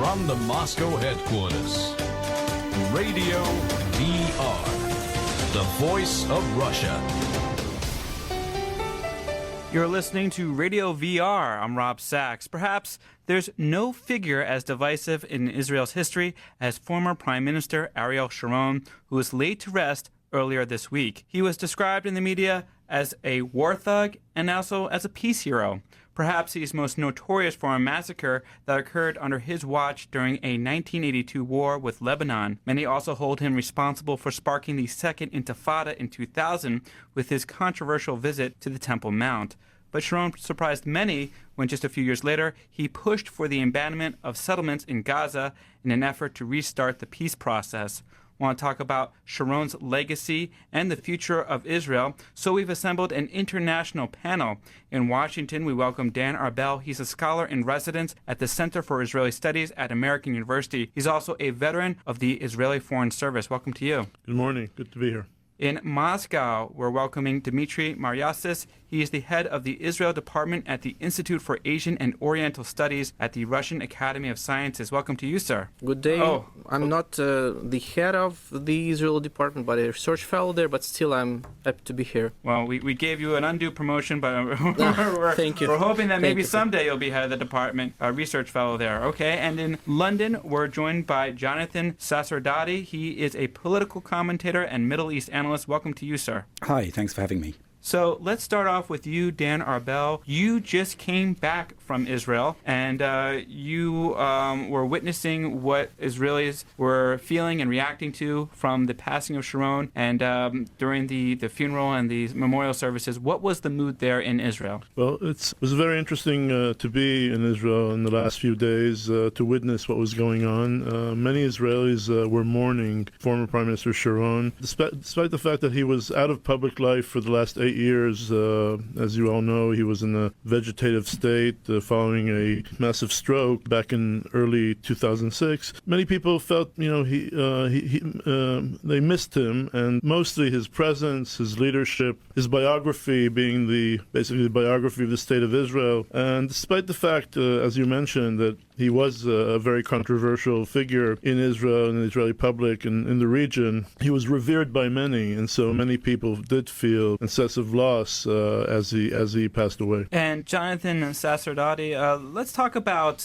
From the Moscow headquarters, Radio VR, the voice of Russia. You're listening to Radio VR. I'm Rob Sachs. Perhaps there's no figure as divisive in Israel's history as former Prime Minister Ariel Sharon, who was laid to rest earlier this week. He was described in the media as a war thug and also as a peace hero. Perhaps he's most notorious for a massacre that occurred under his watch during a 1982 war with Lebanon. Many also hold him responsible for sparking the Second Intifada in 2000 with his controversial visit to the Temple Mount. But Sharon surprised many when just a few years later he pushed for the abandonment of settlements in Gaza in an effort to restart the peace process. I want to talk about Sharon's legacy and the future of Israel, so we've assembled an international panel. In Washington, we welcome Dan Arbell. He's a scholar in residence at the Center for Israeli Studies at American University. He's also a veteran of the Israeli Foreign Service. Welcome to you. Good morning. Good to be here. In Moscow, we're welcoming Dmitry Maryasis. He is the head of the Israel Department at the Institute for Asian and Oriental Studies at the Russian Academy of Sciences. Welcome to you, sir. Good day. I'm not the head of the Israel Department, but a research fellow there, but still I'm happy to be here. Well, we gave you an undue promotion, but Thank you. We're hoping that maybe Thank you. someday you'll be head of the department, a research fellow there. Okay, and in London, we're joined by Jonathan Sacerdoti. He is a political commentator and Middle East analyst. Welcome to you, sir. Hi, thanks for having me. So let's start off with you, Dan Arbell. You just came back from Israel, and you were witnessing what Israelis were feeling and reacting to from the passing of Sharon, and during the funeral and the memorial services. What was the mood there in Israel? Well, it was very interesting to be in Israel in the last few days to witness what was going on. Many Israelis were mourning former Prime Minister Sharon, despite the fact that he was out of public life for the last 8 years. As you all know, he was in a vegetative state following a massive stroke back in early 2006. Many people felt, they missed him, and mostly his presence, his leadership, his biography being basically the biography of the state of Israel. And despite the fact, as you mentioned, that he was a very controversial figure in Israel, in the Israeli public, and in the region, he was revered by many, and so many people did feel a sense of loss as he passed away. And Jonathan Sacerdoti, let's talk about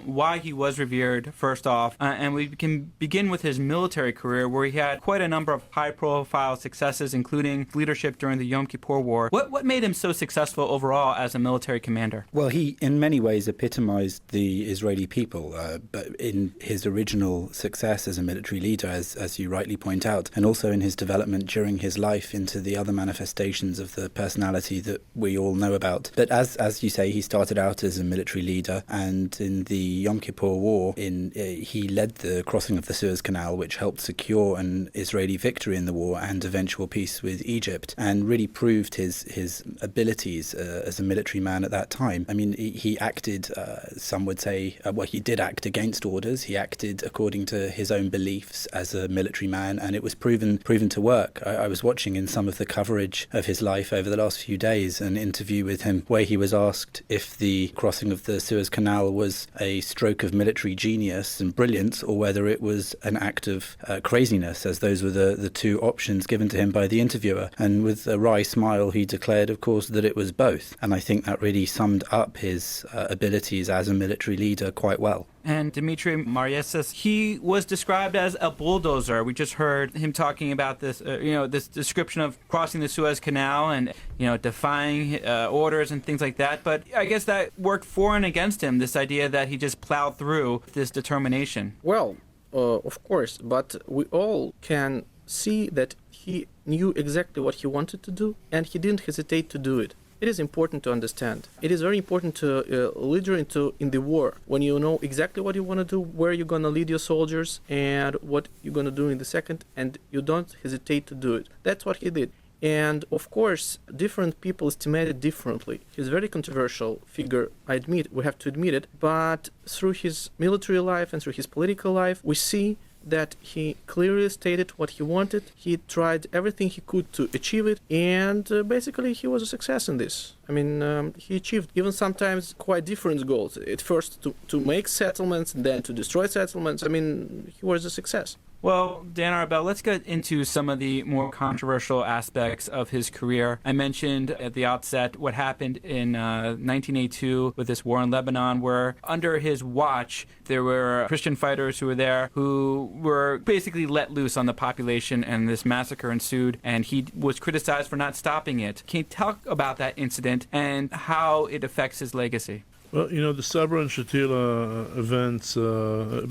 why he was revered, first off, and we can begin with his military career, where he had quite a number of high-profile successes, including leadership during the Yom Kippur War. What made him so successful overall as a military commander? Well, he, in many ways, epitomized the Israeli people, but in his original success as a military leader, as you rightly point out, and also in his development during his life into the other manifestations of the personality that we all know about. But as you say, he started out as a military leader, and in the Yom Kippur War, he led the crossing of the Suez Canal, which helped secure an Israeli victory in the war and eventual peace with Egypt, and really proved his abilities as a military man at that time. I mean, he acted, some would say, he did act against orders. He acted according to his own beliefs as a military man, and it was proven to work. I was watching in some of the coverage of his life over the last few days an interview with him where he was asked if the crossing of the Suez Canal was a stroke of military genius and brilliance, or whether it was an act of craziness, as those were the two options given to him by the interviewer. And with a wry smile, he declared, of course, that it was both. And I think that really summed up his abilities as a military leader quite well. And Dmitry Maryasis, he was described as a bulldozer. We just heard him talking about this, this description of crossing the Suez Canal and, defying orders and things like that. But I guess that worked for and against him, this idea that he just plowed through this determination. Well, of course, but we all can see that he knew exactly what he wanted to do, and he didn't hesitate to do it. It is important to understand. It is very important to leader in the war when you know exactly what you want to do, where you're going to lead your soldiers, and what you're going to do in the second, and you don't hesitate to do it. That's what he did. And of course, different people estimate it differently. He's a very controversial figure, I admit, we have to admit it, but through his military life and through his political life, we see that he clearly stated what he wanted. He tried everything he could to achieve it, and basically he was a success in this. I mean, he achieved even sometimes quite different goals. At first to make settlements, then to destroy settlements. I mean, he was a success. Well, Dan Arbell, let's get into some of the more controversial aspects of his career. I mentioned at the outset what happened in 1982 with this war in Lebanon, where under his watch, there were Christian fighters who were there who were basically let loose on the population, and this massacre ensued, and he was criticized for not stopping it. Can you talk about that incident and how it affects his legacy? Well, the Sabra and Shatila events,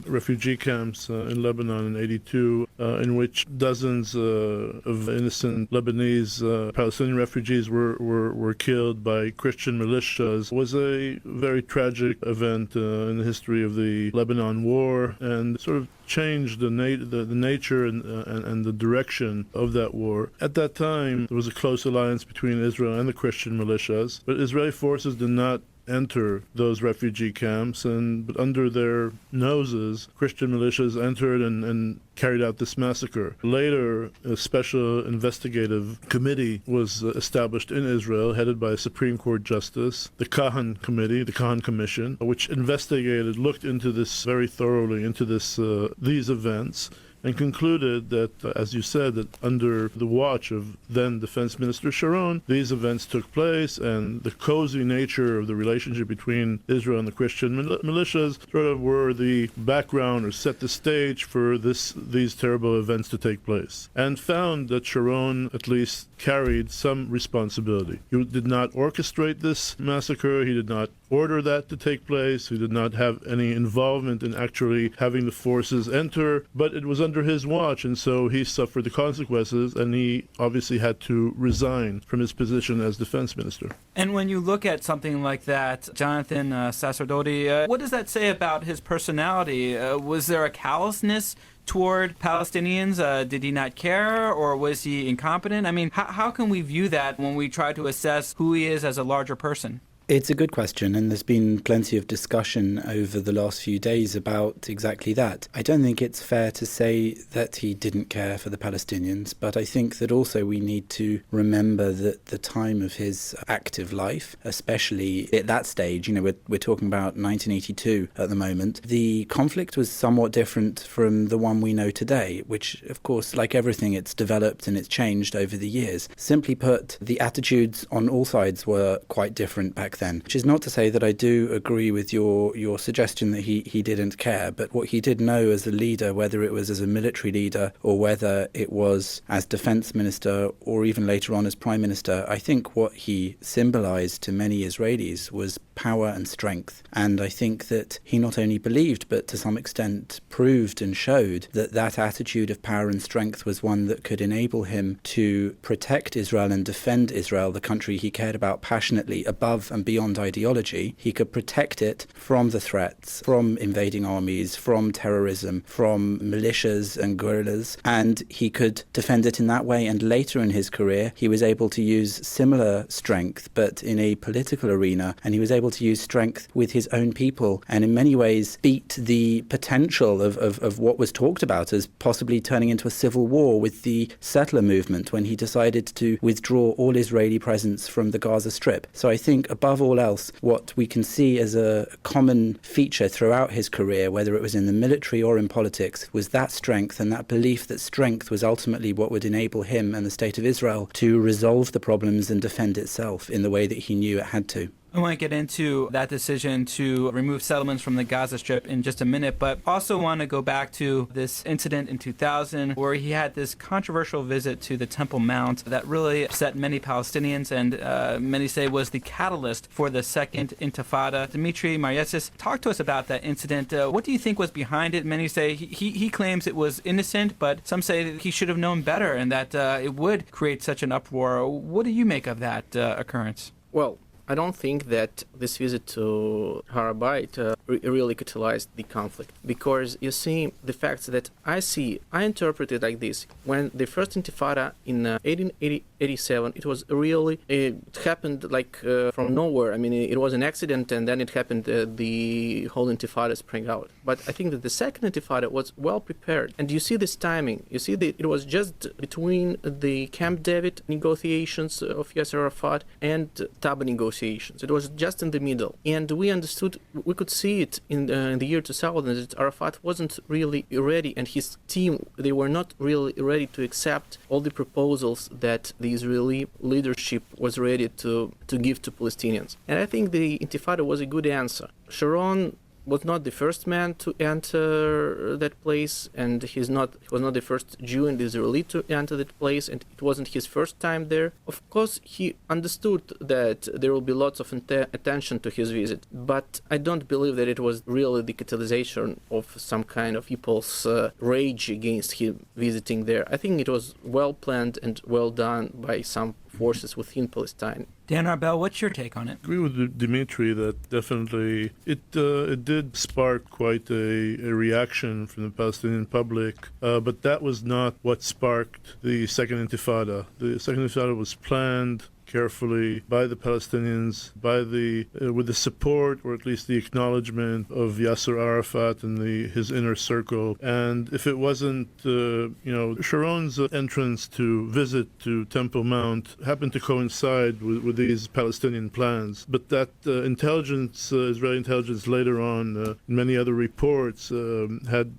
refugee camps in Lebanon in '82, in which dozens of innocent Lebanese Palestinian refugees were killed by Christian militias, was a very tragic event in the history of the Lebanon war, and sort of changed the nature and the direction of that war. At that time, there was a close alliance between Israel and the Christian militias, but Israeli forces did not enter those refugee camps, but under their noses, Christian militias entered and carried out this massacre. Later, a special investigative committee was established in Israel, headed by a Supreme Court justice, the Kahan Committee, the Kahan Commission, which looked into this very thoroughly, into these events, and concluded that, as you said, that under the watch of then Defense Minister Sharon, these events took place, and the cozy nature of the relationship between Israel and the Christian militias sort of were the background or set the stage for these terrible events to take place, and found that Sharon at least carried some responsibility. He did not orchestrate this massacre, he did not order that to take place, he did not have any involvement in actually having the forces enter, but it was under his watch, and so he suffered the consequences, and he obviously had to resign from his position as defense minister. And when you look at something like that, Jonathan Sacerdoti, what does that say about his personality? Was there a callousness toward Palestinians? Did he not care, or was he incompetent? I mean, how can we view that when we try to assess who he is as a larger person? It's a good question, and there's been plenty of discussion over the last few days about exactly that. I don't think it's fair to say that he didn't care for the Palestinians, but I think that also we need to remember that the time of his active life, especially at that stage, we're talking about 1982 at the moment, the conflict was somewhat different from the one we know today, which, of course, like everything, it's developed and it's changed over the years. Simply put, the attitudes on all sides were quite different back then, which is not to say that I do agree with your suggestion that he didn't care, but what he did know as a leader, whether it was as a military leader or whether it was as defense minister or even later on as prime minister, I think what he symbolized to many Israelis was power and strength. And I think that he not only believed, but to some extent proved and showed that attitude of power and strength was one that could enable him to protect Israel and defend Israel, the country he cared about passionately, above and beyond ideology. He could protect it from the threats, from invading armies, from terrorism, from militias and guerrillas, and he could defend it in that way. And later in his career, he was able to use similar strength, but in a political arena, and he was able to use strength with his own people, and in many ways beat the potential of what was talked about as possibly turning into a civil war with the settler movement when he decided to withdraw all Israeli presence from the Gaza Strip. So I think above all else, what we can see as a common feature throughout his career, whether it was in the military or in politics, was that strength and that belief that strength was ultimately what would enable him and the State of Israel to resolve the problems and defend itself in the way that he knew it had to. I want to get into that decision to remove settlements from the Gaza Strip in just a minute, but also want to go back to this incident in 2000 where he had this controversial visit to the Temple Mount that really upset many Palestinians and many say was the catalyst for the second Intifada. Dmitry Maryasis, talk to us about that incident. What do you think was behind it? Many say he claims it was innocent, but some say that he should have known better and that it would create such an uproar. What do you make of that occurrence? Well, I don't think that this visit to Har HaBayit really catalyzed the conflict, because you see, the facts that I interpret it like this. When the first Intifada in 1888 87. It was really, it happened like from nowhere. I mean, it was an accident, and then it happened, the whole Intifada sprang out. But I think that the second Intifada was well prepared. And you see this timing. You see that it was just between the Camp David negotiations of Yasser Arafat and Taba negotiations. It was just in the middle. And we understood, we could see it in the year 2000, that Arafat wasn't really ready, and his team, they were not really ready to accept all the proposals that the Israeli leadership was ready to give to Palestinians. And I think the Intifada was a good answer. Sharon was not the first man to enter that place, and he was not the first Jew in Israel to enter that place, and it wasn't his first time there. Of course, he understood that there will be lots of attention to his visit, but I don't believe that it was really the catalyzation of some kind of people's rage against him visiting there. I think it was well planned and well done by some forces within Palestine. Dan Arbell, what's your take on it? I agree with Dmitry that definitely it did spark quite a reaction from the Palestinian public, but that was not what sparked the Second Intifada. The Second Intifada was planned carefully by the Palestinians, with the support, or at least the acknowledgement, of Yasser Arafat and his inner circle. And if it wasn't, Sharon's entrance to visit to Temple Mount happened to coincide with these Palestinian plans. But that Israeli intelligence later on, in many other reports, had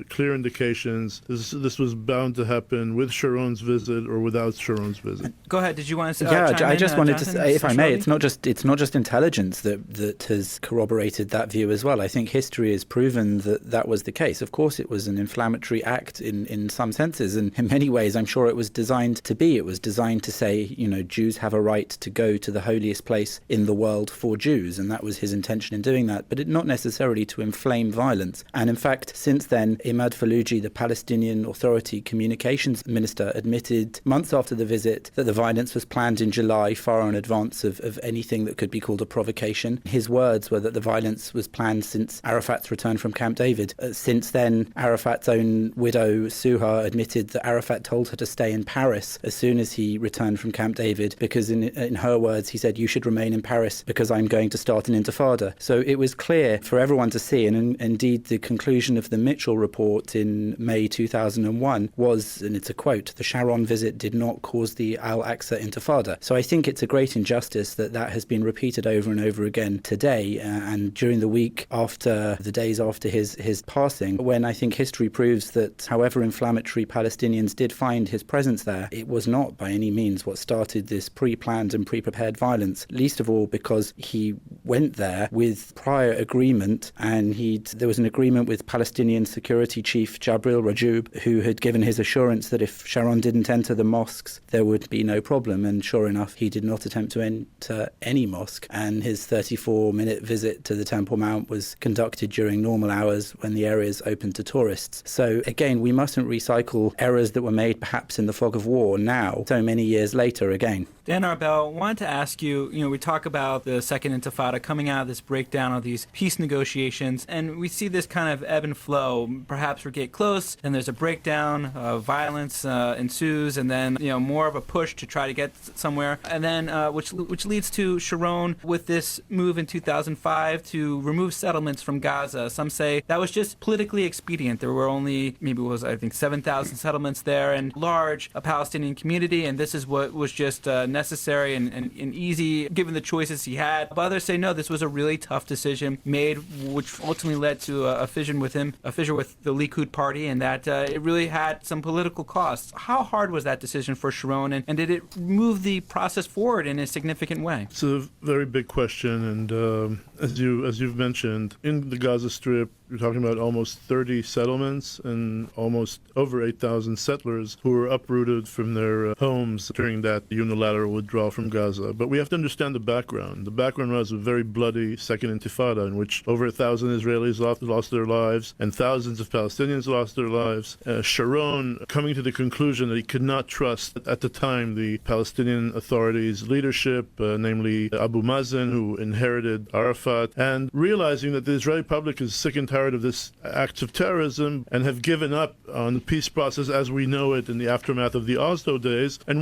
clear indications this was bound to happen with Sharon's visit or without Sharon's visit. Go ahead. Did you want to say? I just wanted to say, if I may, Sacerdoti? it's not just intelligence that has corroborated that view as well. I think history has proven that was the case. Of course, it was an inflammatory act in some senses, and in many ways, I'm sure it was designed to be. It was designed to say, Jews have a right to go to the holiest place in the world for Jews, and that was his intention in doing that. But not necessarily to inflame violence. And in fact, since then, Imad Faluji, the Palestinian Authority communications minister, admitted months after the visit that the violence was planned in July, far in advance of anything that could be called a provocation. His words were that the violence was planned since Arafat's return from Camp David. Since then, Arafat's own widow, Suha, admitted that Arafat told her to stay in Paris as soon as he returned from Camp David, because in her words, he said, "You should remain in Paris because I'm going to start an intifada." So it was clear for everyone to see, and indeed the conclusion of the Mitchell report in May 2001 was, and it's a quote, "The Sharon visit did not cause the Al-Aqsa Intifada." So I think it's a great injustice that has been repeated over and over again today, and during the week after, the days after his passing, when I think history proves that however inflammatory Palestinians did find his presence there, it was not by any means what started this pre-planned and pre-prepared violence, least of all because he went there with prior agreement, and there was an agreement with Palestinian security chief Jabril Rajoub, who had given his assurance that if Sharon didn't enter the mosques, there would be no problem, and sure enough, he did not attempt to enter any mosque, and his 34-minute visit to the Temple Mount was conducted during normal hours when the area is open to tourists. So again, we mustn't recycle errors that were made perhaps in the fog of war now, so many years later again. Dan Arbell, wanted to ask you, we talk about the Second Intifada coming out of this breakdown of these peace negotiations, and we see this kind of ebb and flow. Perhaps we get close, and there's a breakdown, violence ensues, and then, more of a push to try to get somewhere, and then which leads to Sharon with this move in 2005 to remove settlements from Gaza. Some say that was just politically expedient. There were only, maybe it was, I think, 7,000 settlements there, and large a Palestinian community, and this is what was just necessary and easy given the choices he had. But others say no, this was a really tough decision made, which ultimately led to a fissure with the Likud party, and that it really had some political costs. How hard was that decision for Sharon, and did it move the process forward in a significant way? It's a very big question, and as you've mentioned, in the Gaza Strip, you're talking about almost 30 settlements and almost over 8,000 settlers who were uprooted from their homes during that unilateral withdrawal from Gaza. But we have to understand the background. The background was a very bloody Second Intifada in which over 1,000 Israelis lost their lives and thousands of Palestinians lost their lives. Sharon coming to the conclusion that he could not trust, at the time, the Palestinian Authority's leadership, namely Abu Mazen, who inherited Arafat, and realizing that the Israeli public is sick and tired imperative, this acts of terrorism, and have given up on the peace process as we know it in the aftermath of the Oslo days, and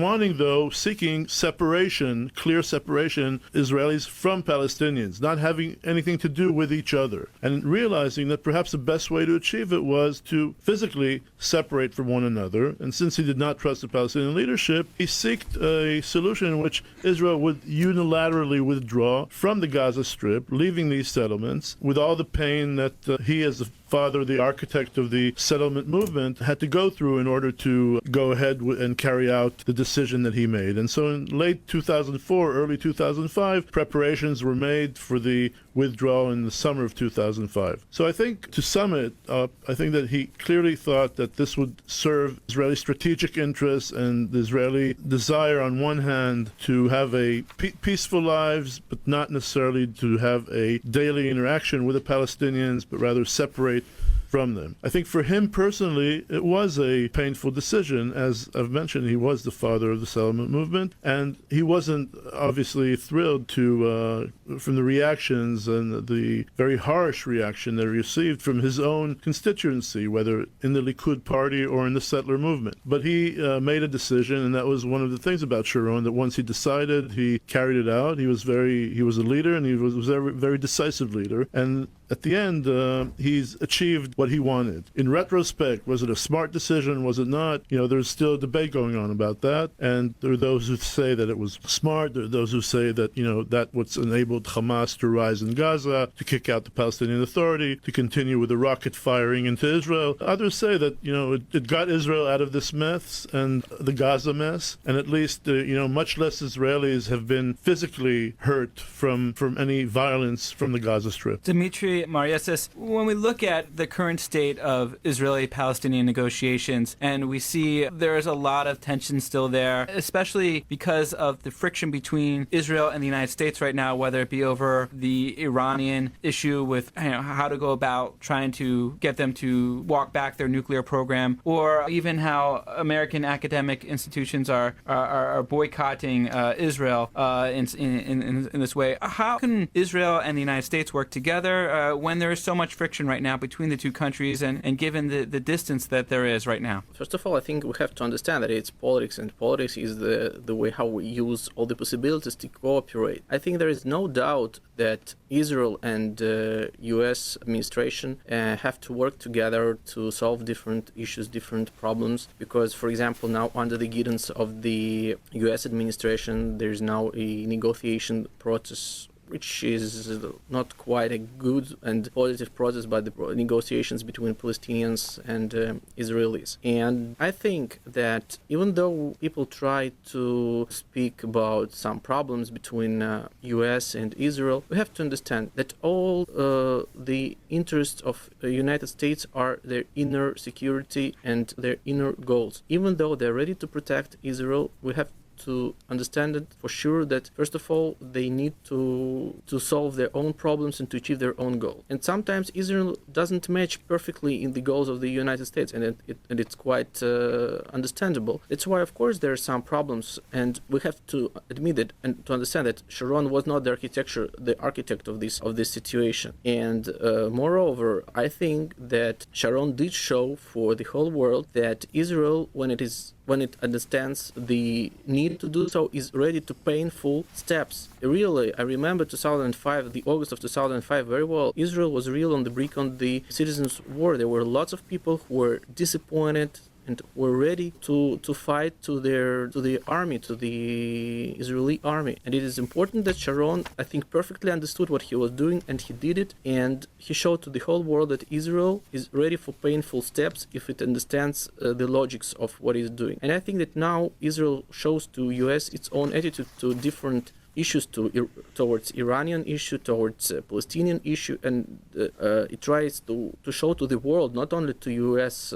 seeking separation, clear separation, Israelis from Palestinians, not having anything to do with each other, and realizing that perhaps the best way to achieve it was to physically separate from one another. And since he did not trust the Palestinian leadership, he sought a solution in which Israel would unilaterally withdraw from the Gaza Strip, leaving these settlements with all the pain that he, as the father, the architect of the settlement movement, had to go through in order to go ahead and carry out the decision that he made. And so in late 2004, early 2005, preparations were made for the withdrawal in the summer of 2005. So I think, to sum it up, I think that he clearly thought that this would serve Israeli strategic interests and the Israeli desire, on one hand, to have a peaceful lives, but not necessarily to have a daily interaction with the Palestinians, but rather separate from them. I think for him personally, it was a painful decision. As I've mentioned, he was the father of the settlement movement, and he wasn't obviously thrilled from the reactions and the very harsh reaction that he received from his own constituency, whether in the Likud party or in the settler movement. But he made a decision, and that was one of the things about Sharon, that once he decided, he carried it out. He was a leader, and he was a very decisive leader. And at the end, he's achieved what he wanted. In retrospect, was it a smart decision? Was it not? There's still a debate going on about that. And there are those who say that it was smart. There are those who say that, that what's enabled Hamas to rise in Gaza, to kick out the Palestinian Authority, to continue with the rocket firing into Israel. Others say that, it got Israel out of this mess and the Gaza mess. And at least, much less Israelis have been physically hurt from any violence from the Gaza Strip. Dmitry Maryasis, when we look at the current state of Israeli-Palestinian negotiations, and we see there is a lot of tension still there, especially because of the friction between Israel and the United States right now, whether it be over the Iranian issue with how to go about trying to get them to walk back their nuclear program, or even how American academic institutions are boycotting Israel in this way. How can Israel and the United States work together when there is so much friction right now between the two countries, and given the distance that there is right now? First of all, I think we have to understand that it's politics, and politics is the way how we use all the possibilities to cooperate. I think there is no doubt that Israel and U.S. administration have to work together to solve different issues, different problems, because, for example, now under the guidance of the U.S. administration, there is now a negotiation process which is not quite a good and positive process, but the negotiations between Palestinians and Israelis. And I think that even though people try to speak about some problems between U.S. and Israel, we have to understand that all the interests of the United States are their inner security and their inner goals. Even though they're ready to protect Israel, we have to understand it for sure that, first of all, they need to solve their own problems and to achieve their own goal. And sometimes Israel doesn't match perfectly in the goals of the United States, and it's quite understandable. That's why, of course, there are some problems, and we have to admit it and to understand that Sharon was not the architect of this situation. And moreover, I think that Sharon did show for the whole world that Israel, when it understands the need to do so, is ready to painful steps. Really, I remember 2005, the August of 2005 very well. Israel was really on the brink of the citizens' war. There were lots of people who were disappointed and were ready to fight to the army, to the Israeli army. And it is important that Sharon, I think, perfectly understood what he was doing, and he did it, and he showed to the whole world that Israel is ready for painful steps if it understands the logics of what he's doing. And I think that now Israel shows to US its own attitude to different issues, towards Iranian issue, towards Palestinian issue, and it tries to show to the world, not only to US.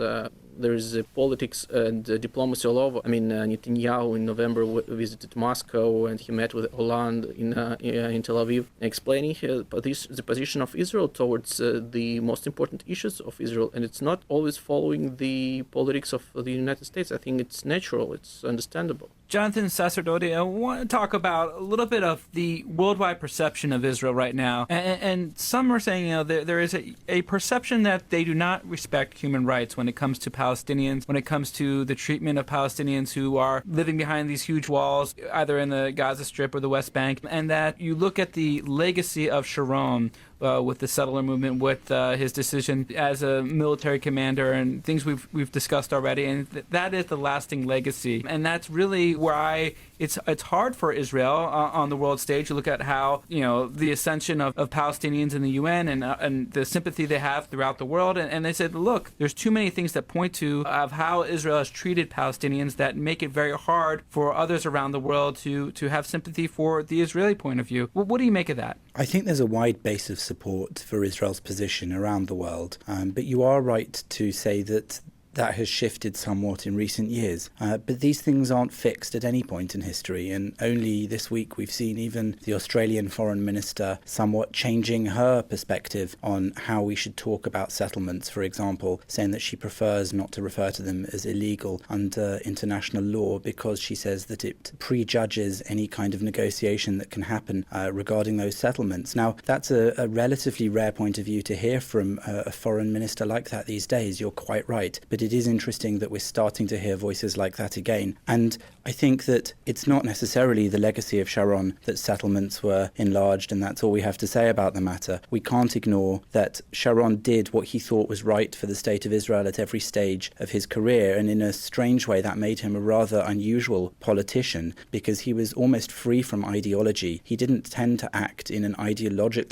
There is politics and diplomacy all over. I mean, Netanyahu in November visited Moscow, and he met with Hollande in Tel Aviv, explaining the position of Israel towards the most important issues of Israel. And it's not always following the politics of the United States. I think it's natural, it's understandable. Jonathan Sacerdoti, I want to talk about a little bit of the worldwide perception of Israel right now. And some are saying, there is a perception that they do not respect human rights when it comes to Palestinians, when it comes to the treatment of Palestinians who are living behind these huge walls, either in the Gaza Strip or the West Bank, and that you look at the legacy of Sharon, with the settler movement, with his decision as a military commander and things we've discussed already, and that is the lasting legacy. And that's really why it's hard for Israel on the world stage. You look at how the ascension of Palestinians in the UN and the sympathy they have throughout the world, and they said, look, there's too many things that point to of how Israel has treated Palestinians that make it very hard for others around the world to have sympathy for the Israeli point of view. What do you make of that? I think there's a wide base of support for Israel's position around the world, but you are right to say that has shifted somewhat in recent years. But these things aren't fixed at any point in history, and only this week we've seen even the Australian Foreign Minister somewhat changing her perspective on how we should talk about settlements, for example, saying that she prefers not to refer to them as illegal under international law because she says that it prejudges any kind of negotiation that can happen regarding those settlements. Now, that's a relatively rare point of view to hear from a foreign minister like that these days. You're quite right. But it is interesting that we're starting to hear voices like that again. And I think that it's not necessarily the legacy of Sharon that settlements were enlarged, and that's all we have to say about the matter. We can't ignore that Sharon did what he thought was right for the state of Israel at every stage of his career, and in a strange way that made him a rather unusual politician because he was almost free from ideology. He didn't tend to act in an ideological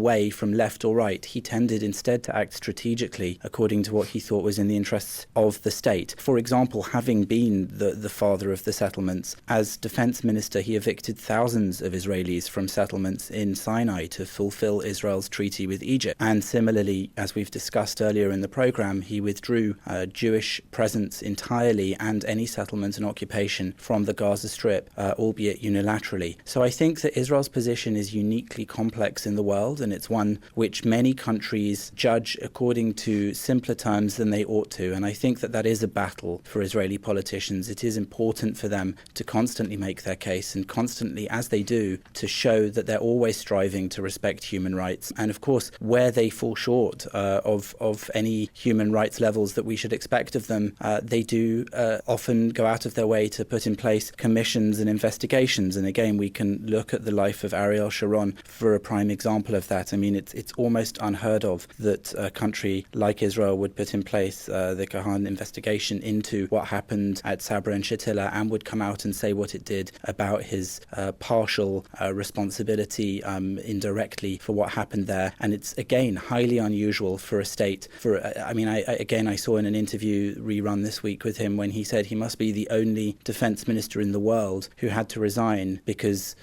way from left or right. He tended instead to act strategically according to what he thought was in the interests of the state. For example, having been the father of the settlements, as defense minister, he evicted thousands of Israelis from settlements in Sinai to fulfill Israel's treaty with Egypt. And similarly, as we've discussed earlier in the program, he withdrew Jewish presence entirely and any settlement and occupation from the Gaza Strip, albeit unilaterally. So I think that Israel's position is uniquely complex in the world, and it's one which many countries judge according to simpler terms than they ought to. And I think that is a battle for Israeli politicians. It is important for them to constantly make their case and constantly, as they do, to show that they're always striving to respect human rights. And of course, where they fall short of any human rights levels that we should expect of them, they do often go out of their way to put in place commissions and investigations. And again, we can look at the life of Ariel Sharon for a prime example of that. I mean, it's almost unheard of that a country like Israel would put in place the Kahan investigation into what happened at Sabra and Shatila and would come out and say what it did about his partial responsibility indirectly for what happened there. And it's, again, highly unusual for a state. I saw in an interview rerun this week with him when he said he must be the only defense minister in the world who had to resign because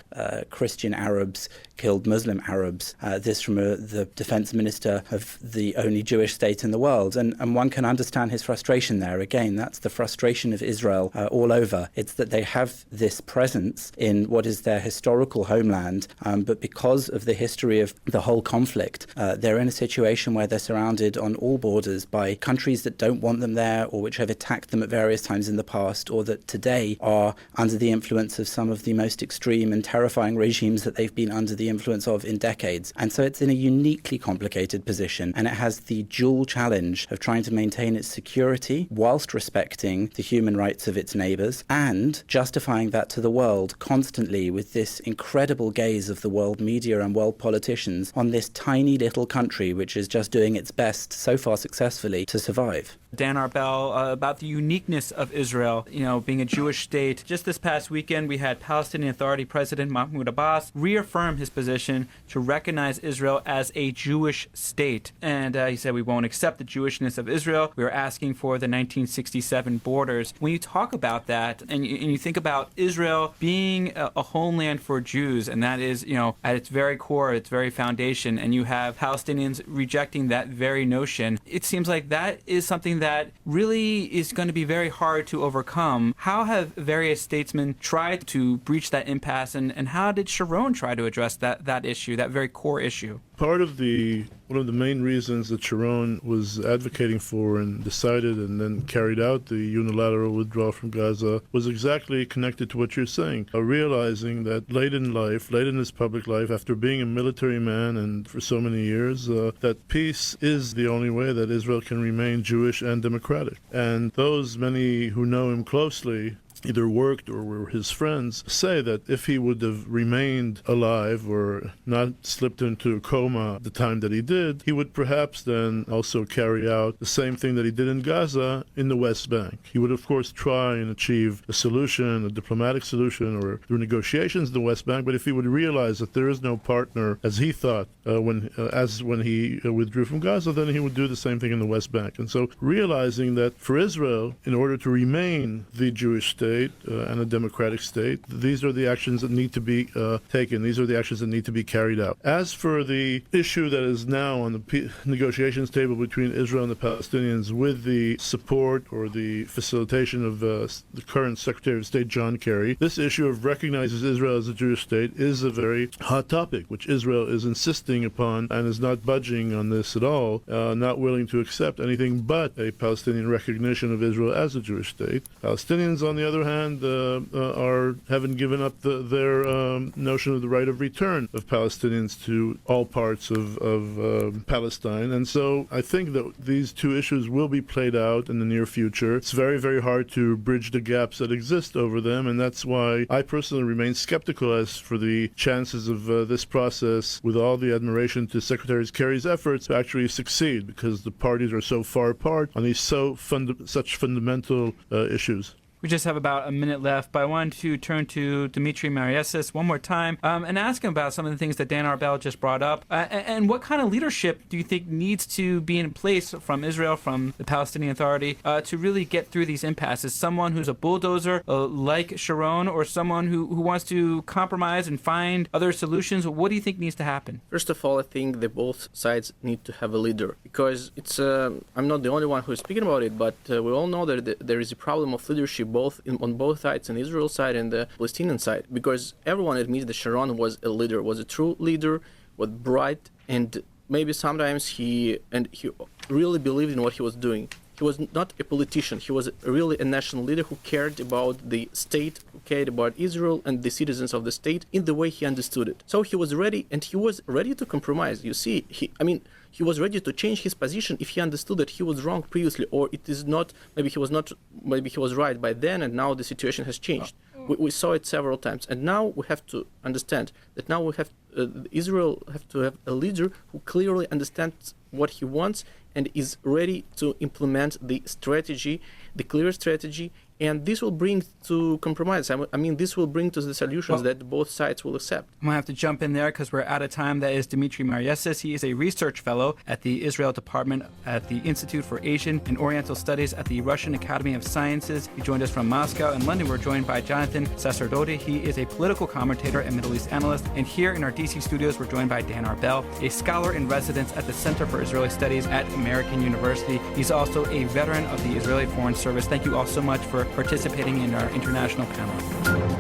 Christian Arabs killed Muslim Arabs. This from the defense minister of the only Jewish state in the world. And one can understand his frustration there. Again, that's the frustration of Israel all over. It's that they have this presence in what is their historical homeland, but because of the history of the whole conflict, they're in a situation where they're surrounded on all borders by countries that don't want them there or which have attacked them at various times in the past, or that today are under the influence of some of the most extreme and terrifying regimes that they've been under the influence of in decades. And so it's in a uniquely complicated position, and it has the dual challenge of trying to maintain its security whilst respecting the human rights of its neighbours and justifying that to the world constantly with this incredible gaze of the world media and world politicians on this tiny little country which is just doing its best, so far successfully, to survive. Dan Arbell, about the uniqueness of Israel, being a Jewish state. Just this past weekend, we had Palestinian Authority President Mahmoud Abbas reaffirm his position to recognize Israel as a Jewish state. And he said, we won't accept the Jewishness of Israel. We are asking for the 1967 borders. When you talk about that and you think about Israel being a homeland for Jews, and that is, at its very core, its very foundation, and you have Palestinians rejecting that very notion, it seems like that is something that really is going to be very hard to overcome. How have various statesmen tried to breach that impasse, and how did Sharon try to address that issue, that very core issue? Part of one of the main reasons that Sharon was advocating for and decided and then carried out the unilateral withdrawal from Gaza was exactly connected to what you're saying, realizing that late in his public life, after being a military man and for so many years, that peace is the only way that Israel can remain Jewish and democratic. And those many who know him closely either worked or were his friends, say that if he would have remained alive or not slipped into a coma at the time that he did, he would perhaps then also carry out the same thing that he did in Gaza in the West Bank. He would, of course, try and achieve a solution, a diplomatic solution, or through negotiations in the West Bank, but if he would realize that there is no partner, as he thought, when he withdrew from Gaza, then he would do the same thing in the West Bank. And so realizing that for Israel, in order to remain the Jewish state and a democratic state, these are the actions that need to be taken. These are the actions that need to be carried out. As for the issue that is now on the negotiations table between Israel and the Palestinians with the support or the facilitation of the current Secretary of State, John Kerry, this issue of recognizing Israel as a Jewish state is a very hot topic, which Israel is insisting upon and is not budging on this at all, not willing to accept anything but a Palestinian recognition of Israel as a Jewish state. Palestinians, on the other hand, haven't given up their notion of the right of return of Palestinians to all parts of Palestine. And so I think that these two issues will be played out in the near future. It's very, very hard to bridge the gaps that exist over them, and that's why I personally remain skeptical as for the chances of this process, with all the admiration to Secretary Kerry's efforts, to actually succeed, because the parties are so far apart on these such fundamental issues. We just have about a minute left, but I wanted to turn to Dmitry Maryasis one more time and ask him about some of the things that Dan Arbell just brought up. And what kind of leadership do you think needs to be in place from Israel, from the Palestinian Authority, to really get through these impasses? Someone who's a bulldozer like Sharon, or someone who wants to compromise and find other solutions? What do you think needs to happen? First of all, I think that both sides need to have a leader, because it's I'm not the only one who is speaking about it, but we all know that there is a problem of leadership on both sides, on the Israel side and the Palestinian side, because everyone admits that Sharon was a leader, was a true leader, was bright, and maybe sometimes he really believed in what he was doing. He was not a politician. He was really a national leader who cared about the state, who cared about Israel and the citizens of the state in the way he understood it. So he was ready, and he was ready to compromise. You see, he was ready to change his position if he understood that he was wrong previously, or it is not. Maybe he was right by then, and now the situation has changed. We saw it several times, and now we have to understand that now Israel have to have a leader who clearly understands what he wants and is ready to implement the strategy, the clear strategy, and this will bring to compromise. This will bring to the solutions that both sides will accept. I'm going to have to jump in there because we're out of time. That is Dmitry Maryasis. He is a research fellow at the Israel Department at the Institute for Asian and Oriental Studies at the Russian Academy of Sciences. He joined us from Moscow. In London, we're joined by Jonathan Sacerdoti. He is a political commentator and Middle East analyst. And here in our DC studios, we're joined by Dan Arbell, a scholar in residence at the Center for Israeli Studies at American University. He's also a veteran of the Israeli Foreign Service. Thank you all so much for participating in our international panel.